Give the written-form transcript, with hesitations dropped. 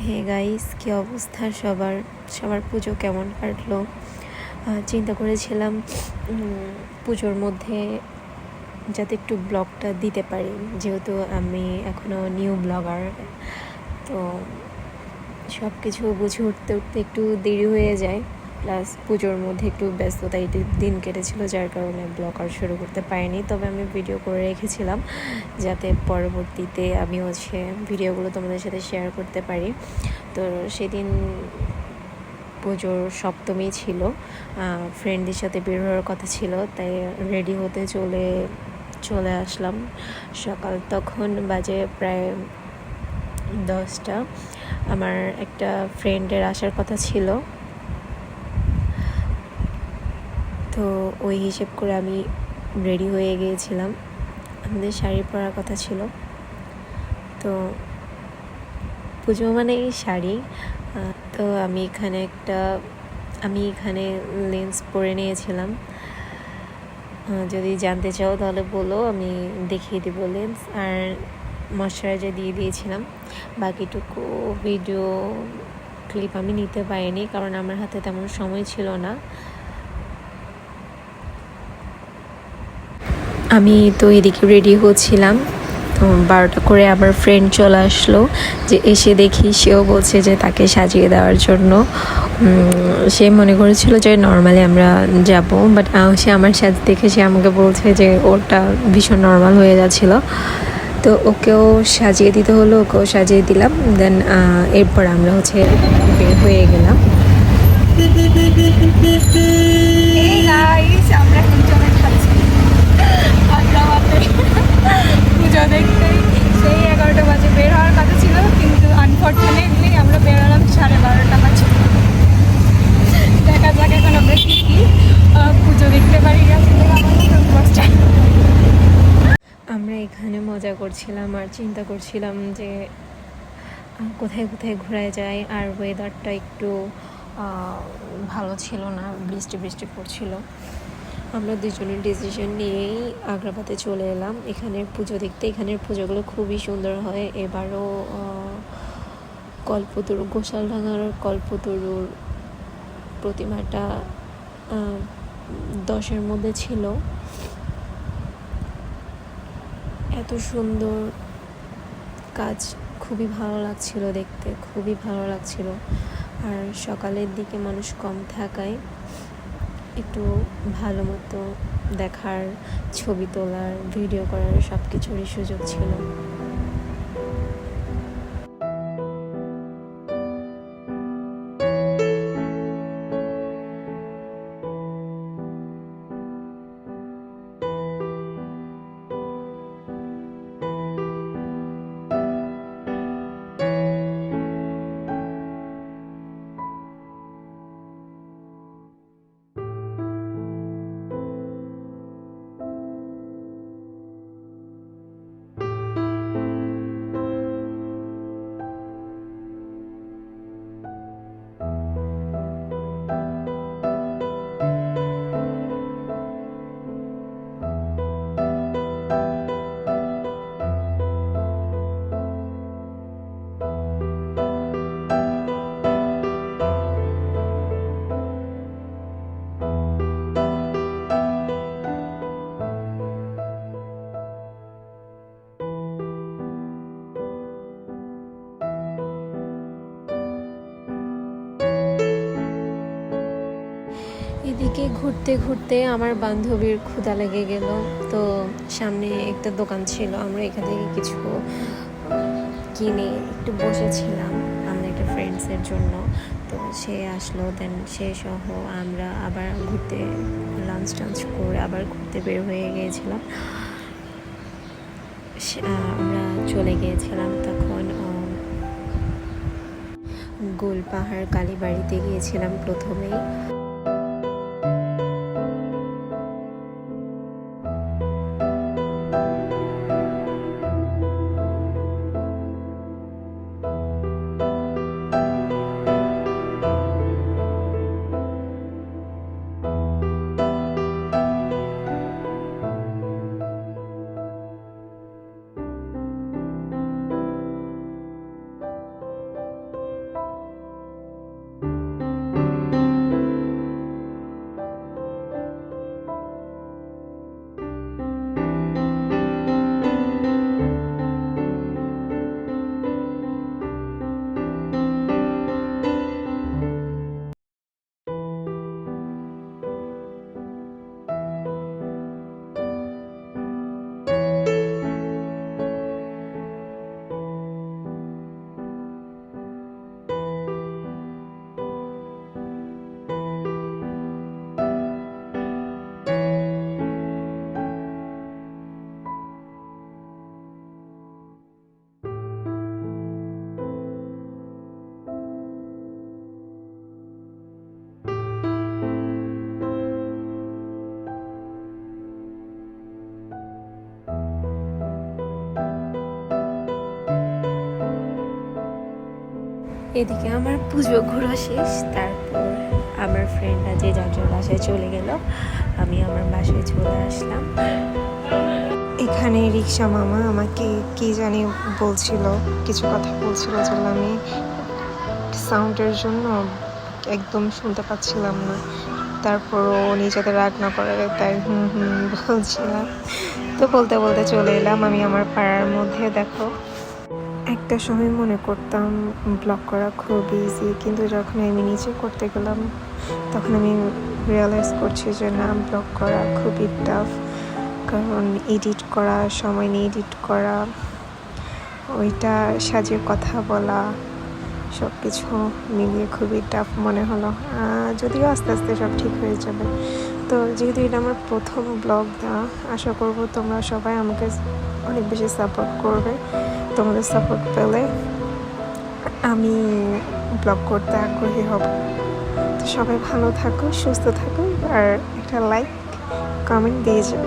Hey guys, কী অবস্থা সবার? সবার পুজো কেমন কাটলো? চিন্তা করেছিলাম পুজোর মধ্যে যাতে একটু ব্লগটা দিতে পারি, যেহেতু আমি এখনও নিউ ব্লগার। তো সব কিছু বুঝে উঠতে উঠতে একটু দেরি হয়ে যায়, প্লাস পুজোর মধ্যে একটু ব্যস্ততায় দিন কেটেছিল, যার কারণে ব্লগ আর শুরু করতে পারিনি। তবে আমি ভিডিও করে রেখেছিলাম যাতে পরবর্তীতে আমি ভিডিওগুলো তোমাদের সাথে শেয়ার করতে পারি। তো সেদিন পুজোর সপ্তমী ছিল, ফ্রেন্ডদের সাথে বের হওয়ার কথা ছিল, তাই রেডি হতে চলে আসলাম। সকাল তখন বাজে প্রায় 10টা। আমার একটা ফ্রেন্ডের আসার কথা ছিল, তো ওই হিসেব করে আমি রেডি হয়ে গিয়েছিলাম। আমাদের শাড়ি পরার কথা ছিল, তো পুজো মানেই শাড়ি। তো আমি এখানে লেন্স পরে নিয়েছিলাম। যদি জানতে চাও তাহলে বলো, আমি দেখিয়ে দেবো লেন্স। আর ময়শ্চারাইজার দিয়ে দিয়েছিলাম। বাকিটুকু ভিডিও ক্লিপ আমি নিতে পারিনি, কারণ আমার হাতে তেমন সময় ছিল না। আমি তো এদিকে রেডি হচ্ছিলাম, তো 12টা করে আবার ফ্রেন্ড চলে আসলো। যে এসে দেখি সেও বলছে যে তাকে সাজিয়ে দেওয়ার জন্য। সে মনে করেছিল যে নর্মালি আমরা যাব, বাট সে আমার সাজ দেখে সে আমাকে বলছে যে ওটা ভীষণ নর্মাল হয়ে যাচ্ছিল। তো ওকেও সাজিয়ে দিতে হলো, ওকেও সাজিয়ে দিলাম। দেন এরপর আমরা বের হয়ে গেলাম। আমরা পুজো দেখতে সেই 11টা বাজে বের হওয়ার কথা ছিল, কিন্তু আনফর্চুনেটলি আমরা বেরোলাম 12:30 বাজে। দেখা যাক এখন আমরা কি পুজো দেখতে পারি। আমরা এখানে মজা করছিলাম আর চিন্তা করছিলাম যে কোথায় কোথায় ঘোরা যায়। আর ওয়েদারটা একটু ভালো ছিল না, বৃষ্টি পড়ছিল। আমরা দুজনের ডিসিশন নিয়েই আগ্রাবাদে চলে এলাম এখানের পুজো দেখতে। এখানের পুজোগুলো খুবই সুন্দর হয়। এবারও গোশালডাঙ্গার কল্পতরুর প্রতিমাটা 10-এর মধ্যে ছিল। এত সুন্দর কাজ, খুবই ভালো লাগছিল দেখতে, খুবই ভালো লাগছিল। আর সকালের দিকে মানুষ কম থাকায় একটু ভালো মতো দেখার, ছবি তোলার, ভিডিও করার সব কিছুরই সুযোগ ছিল। এদিকে ঘুরতে ঘুরতে আমার বান্ধবীর ক্ষুধা লেগে গেল। তো সামনে একটা দোকান ছিল, আমরা এখান থেকে কিছু কিনে একটু বসেছিলাম আমরা একটা ফ্রেন্ডসের জন্য। তো সে আসলো, দেন সে সহ আমরা আবার লাঞ্চ করে আবার ঘুরতে বের হয়ে গিয়েছিলাম। আমরা চলে গিয়েছিলাম তখন গোলপাহাড় কালীবাড়িতে গিয়েছিলাম প্রথমেই। এদিকে আমার পুজো ঘোরা শেষ, তারপর আমার ফ্রেন্ডরা যে যার যার বাসায় চলে গেল, আমি আমার বাসায় চলে আসলাম। এখানে রিক্সা মামা আমাকে কি জানি বলছিল, কিছু কথা বলছিল, যেগুলো আমি সাউন্ডের জন্য একদম শুনতে পাচ্ছিলাম না। তারপরও উনি যাতে রাগ না করে তাই বলছিলাম। তো বলতে বলতে চলে এলাম আমি আমার পাড়ার মধ্যে। দেখো, একটা সময় মনে করতাম ব্লগ করা খুব ইজি, কিন্তু যখন আমি নিচে করতে গেলাম তখন আমি রিয়েলাইজ করছি যে না, ব্লগ করা খুবই টাফ। কারণ এডিট করা, সময় নিয়ে এডিট করা, ওইটা সাজিয়ে কথা বলা, সব কিছু মিলিয়ে খুবই টাফ মনে হলো। যদিও আস্তে আস্তে সব ঠিক হয়ে যাবে। তো যেহেতু এটা আমার প্রথম ব্লগ দেওয়া, আশা করব তোমরা সবাই আমাকে অনেক বেশি সাপোর্ট করবে। তোমাদের সাপোর্ট পেলে আমি ব্লগ করতে আগ্রহী হব। তো সবাই ভালো থাকো, সুস্থ থাকো, আর একটা লাইক কমেন্ট দিয়ে যাও।